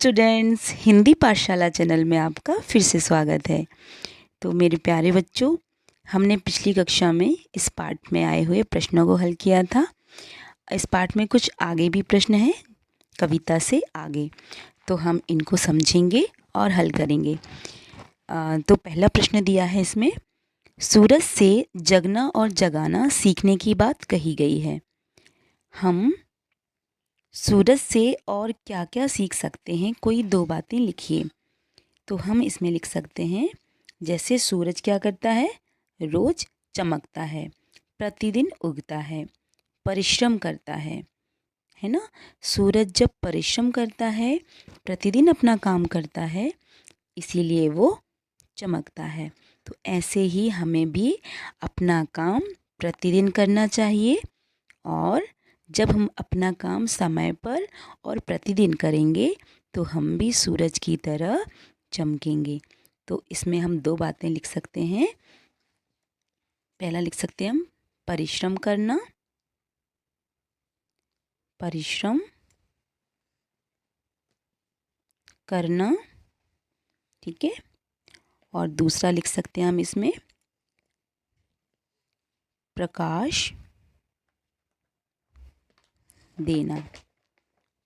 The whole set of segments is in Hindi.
स्टूडेंट्स, हिंदी पाठशाला चैनल में आपका फिर से स्वागत है। तो मेरे प्यारे बच्चों, हमने पिछली कक्षा में इस पाठ में आए हुए प्रश्नों को हल किया था। इस पाठ में कुछ आगे भी प्रश्न हैं, कविता से आगे, तो हम इनको समझेंगे और हल करेंगे। तो पहला प्रश्न दिया है इसमें, सूरज से जगना और जगाना सीखने की बात कही गई है। हम सूरज से और क्या क्या सीख सकते हैं, कोई दो बातें लिखिए। तो हम इसमें लिख सकते हैं, जैसे सूरज क्या करता है, रोज चमकता है, प्रतिदिन उगता है, परिश्रम करता है ना। सूरज जब परिश्रम करता है, प्रतिदिन अपना काम करता है, इसीलिए वो चमकता है। तो ऐसे ही हमें भी अपना काम प्रतिदिन करना चाहिए, और जब हम अपना काम समय पर और प्रतिदिन करेंगे तो हम भी सूरज की तरह चमकेंगे। तो इसमें हम दो बातें लिख सकते हैं। पहला लिख सकते हैं हम परिश्रम करना, परिश्रम करना, ठीक है। और दूसरा लिख सकते हैं हम इसमें प्रकाश देना,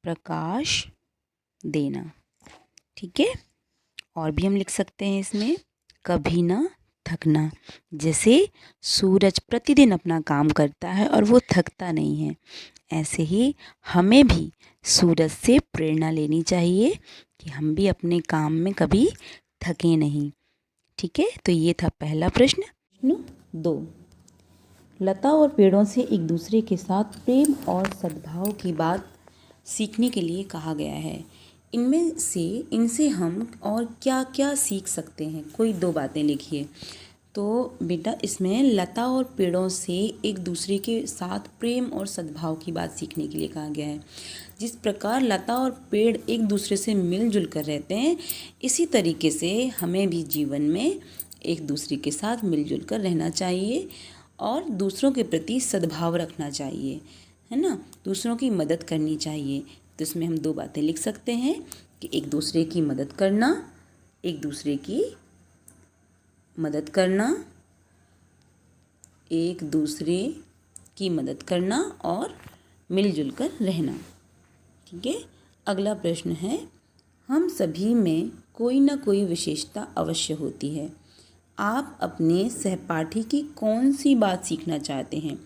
प्रकाश देना, ठीक है। और भी हम लिख सकते हैं इसमें कभी ना थकना। जैसे सूरज प्रतिदिन अपना काम करता है और वो थकता नहीं है, ऐसे ही हमें भी सूरज से प्रेरणा लेनी चाहिए कि हम भी अपने काम में कभी थके नहीं, ठीक है। तो ये था पहला प्रश्न। प्रश्न 2, लता और पेड़ों से एक दूसरे के साथ प्रेम और सद्भाव की बात सीखने के लिए कहा गया है। इनसे हम और क्या क्या सीख सकते हैं, कोई दो बातें लिखिए। तो बेटा, इसमें लता और पेड़ों से एक दूसरे के साथ प्रेम और सद्भाव की बात सीखने के लिए कहा गया है। जिस प्रकार लता और पेड़ एक दूसरे से मिलजुल कर रहते हैं, इसी तरीके से हमें भी जीवन में एक दूसरे के साथ मिलजुल कर रहना चाहिए और दूसरों के प्रति सद्भाव रखना चाहिए, है ना। दूसरों की मदद करनी चाहिए। तो इसमें हम दो बातें लिख सकते हैं कि एक दूसरे की मदद करना, एक दूसरे की मदद करना, एक दूसरे की मदद करना और मिलजुल कर रहना, ठीक है। अगला प्रश्न है, हम सभी में कोई ना कोई विशेषता अवश्य होती है। आप अपने सहपाठी की कौन सी बात सीखना चाहते हैं।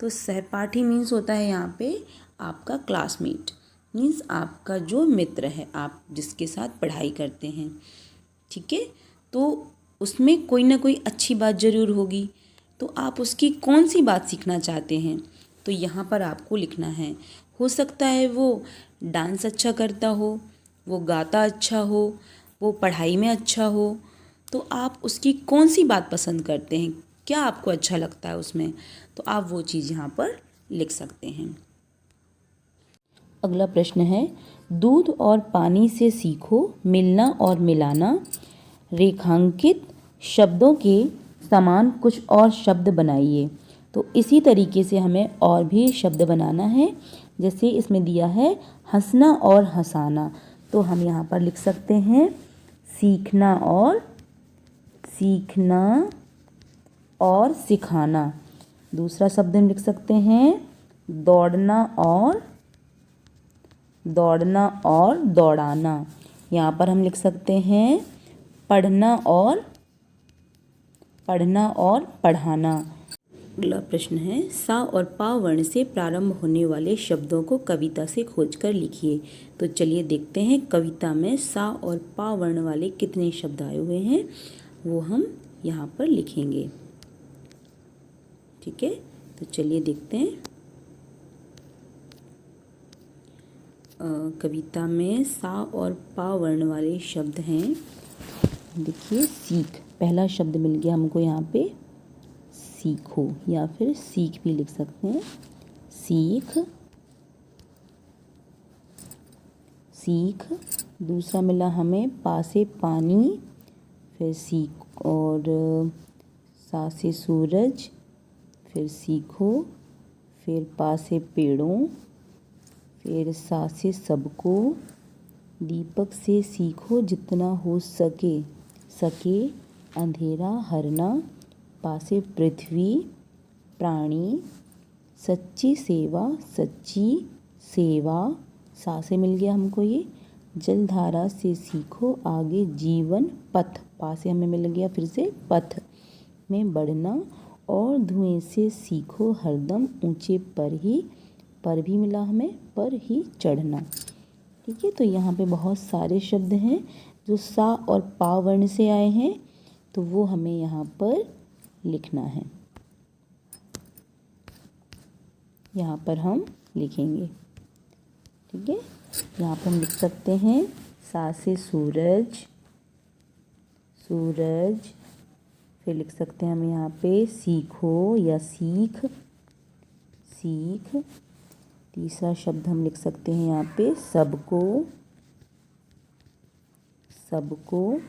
तो सहपाठी मीन्स होता है यहाँ पे आपका क्लासमेट, मीन्स आपका जो मित्र है, आप जिसके साथ पढ़ाई करते हैं, ठीक है। तो उसमें कोई ना कोई अच्छी बात ज़रूर होगी, तो आप उसकी कौन सी बात सीखना चाहते हैं। तो यहाँ पर आपको लिखना है, हो सकता है वो डांस अच्छा करता हो, वो गाता अच्छा हो, वो पढ़ाई में अच्छा हो। तो आप उसकी कौन सी बात पसंद करते हैं, क्या आपको अच्छा लगता है उसमें, तो आप वो चीज़ यहाँ पर लिख सकते हैं। अगला प्रश्न है, दूध और पानी से सीखो मिलना और मिलाना। रेखांकित शब्दों के समान कुछ और शब्द बनाइए। तो इसी तरीके से हमें और भी शब्द बनाना है। जैसे इसमें दिया है हंसना और हंसाना, तो हम यहाँ पर लिख सकते हैं सीखना और सिखाना। दूसरा शब्द हम लिख सकते हैं दौड़ना और दौड़ाना। यहाँ पर हम लिख सकते हैं पढ़ना और पढ़ाना। अगला प्रश्न है, सा और पा वर्ण से प्रारंभ होने वाले शब्दों को कविता से खोजकर लिखिए। तो चलिए देखते हैं कविता में सा और पा वर्ण वाले कितने शब्द आए हुए हैं, वो हम यहाँ पर लिखेंगे, ठीक है। तो चलिए देखते हैं। कविता में सा और पा वर्ण वाले शब्द हैं। देखिए, सीख पहला शब्द मिल गया हमको यहाँ पे, सीखो, या फिर सीख भी लिख सकते हैं, सीख। दूसरा मिला हमें पा से पानी, फिर सीख, और सा से सूरज, फिर सीखो, फिर पा से पेड़ों, फिर सा से सबको, दीपक से सीखो जितना हो सके, सके अंधेरा हरना, पासे पृथ्वी प्राणी, सच्ची सेवा, सा से मिल गया हमको ये, जलधारा से सीखो आगे जीवन पथ, पा से हमें मिल गया फिर से पथ में बढ़ना, और धुएं से सीखो हरदम ऊंचे पर भी मिला हमें पर ही चढ़ना। ठीक है, तो यहाँ पे बहुत सारे शब्द हैं जो सा और पा वर्ण से आए हैं, तो वो हमें यहाँ पर लिखना है। यहाँ पर हम लिखेंगे। ठीक है, यहाँ पर हम लिख सकते हैं सा से सूरज, फिर लिख सकते हैं हम यहाँ पे सीखो या सीख, तीसरा शब्द हम लिख सकते हैं यहाँ पे सबको,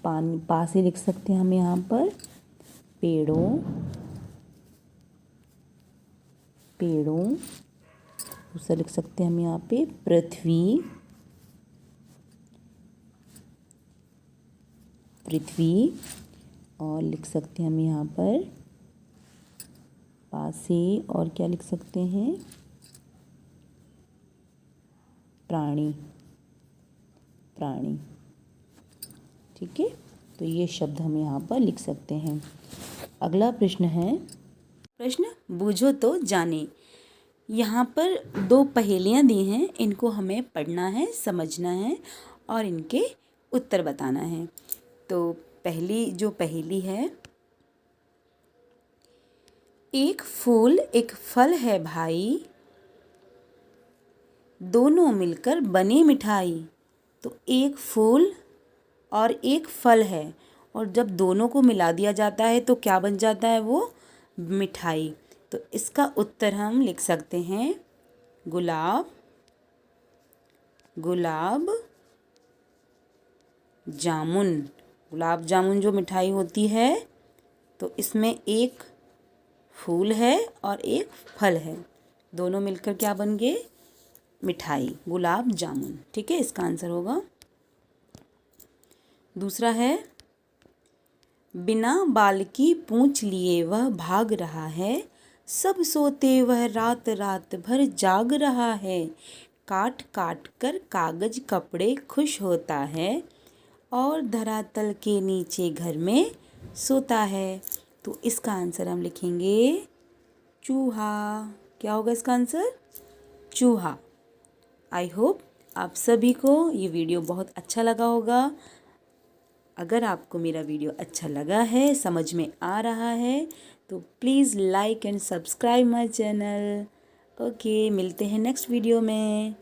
पा से लिख सकते हैं हम यहाँ पर पेड़ों, दूसरा लिख सकते हैं हम यहाँ पे पृथ्वी, और लिख सकते हैं हम यहाँ पर पासे, और क्या लिख सकते हैं प्राणी। ठीक है, तो ये शब्द हम यहाँ पर लिख सकते हैं। अगला प्रश्न है, प्रश्न बूझो तो जाने। यहाँ पर 2 पहेलियाँ दी हैं, इनको हमें पढ़ना है, समझना है और इनके उत्तर बताना है। तो पहली जो पहेली है, एक फूल एक फल है भाई, दोनों मिलकर बने मिठाई। तो एक फूल और एक फल है, और जब दोनों को मिला दिया जाता है तो क्या बन जाता है, वो मिठाई। तो इसका उत्तर हम लिख सकते हैं गुलाब जामुन। गुलाब जामुन जो मिठाई होती है, तो इसमें एक फूल है और एक फल है, दोनों मिलकर क्या बन गए, मिठाई, गुलाब जामुन। ठीक है, इसका आंसर होगा। दूसरा है, बिना बाल की पूंछ लिए वह भाग रहा है, सब सोते वह रात रात भर जाग रहा है, काट काट कर कागज कपड़े खुश होता है, और धरातल के नीचे घर में सोता है। तो इसका आंसर हम लिखेंगे चूहा। क्या होगा इसका आंसर, चूहा। आई होप आप सभी को ये वीडियो बहुत अच्छा लगा होगा। अगर आपको मेरा वीडियो अच्छा लगा है, समझ में आ रहा है, तो please like and subscribe my channel. Okay, मिलते हैं नेक्स्ट वीडियो में।